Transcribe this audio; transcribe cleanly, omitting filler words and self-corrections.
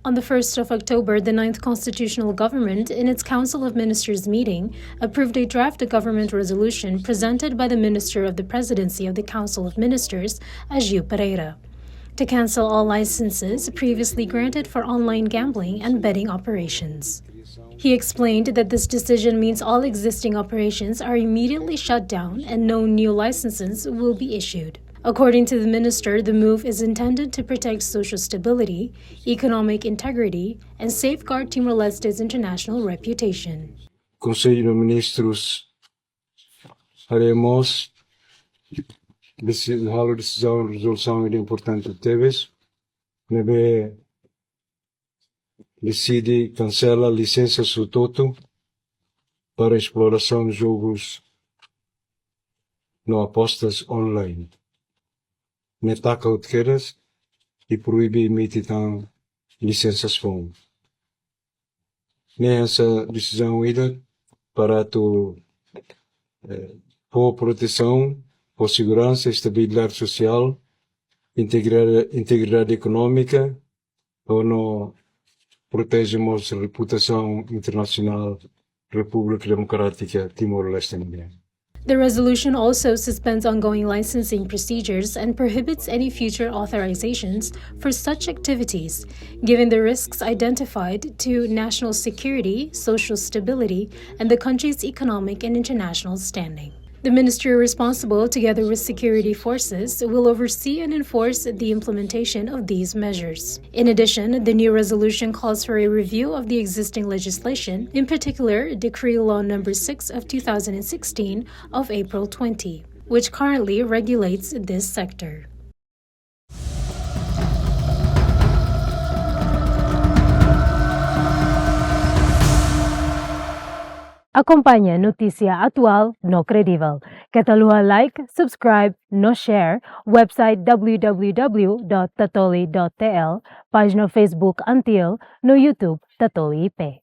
On the 1st of October, the 9th Constitutional Government, in its Council of Ministers meeting, approved a draft government resolution presented by the Minister of the Presidency of the Council of Ministers, Aju Pereira, to cancel all licenses previously granted for online gambling and betting operations. He explained that this decision means all existing operations are immediately shut down and no new licenses will be issued. According to the minister, the move is intended to protect social stability, economic integrity, and safeguard Timor-Leste's international reputation. Conselho de Ministros haremos resolução muito importante teves neve decide cancela licença sutoto para exploração de jogos no apostas online. Netaca outqueras e proíbe emitir licenças FON. Nessa decisão ida para por proteção, por segurança, estabilidade social, integridade econômica, ou não protegemos a reputação internacional da República Democrática Timor-Leste. The resolution also suspends ongoing licensing procedures and prohibits any future authorizations for such activities, given the risks identified to national security, social stability, and the country's economic and international standing. The ministry responsible, together with security forces, will oversee and enforce the implementation of these measures. In addition, the new resolution calls for a review of the existing legislation, in particular Decree Law No. 6 of 2016 of April 20, which currently regulates this sector. Acompaña noticia actual no credible. Cataluha like, subscribe, no share. Website www.tatoli.tl. Página Facebook Antil. No YouTube Tatoli IP.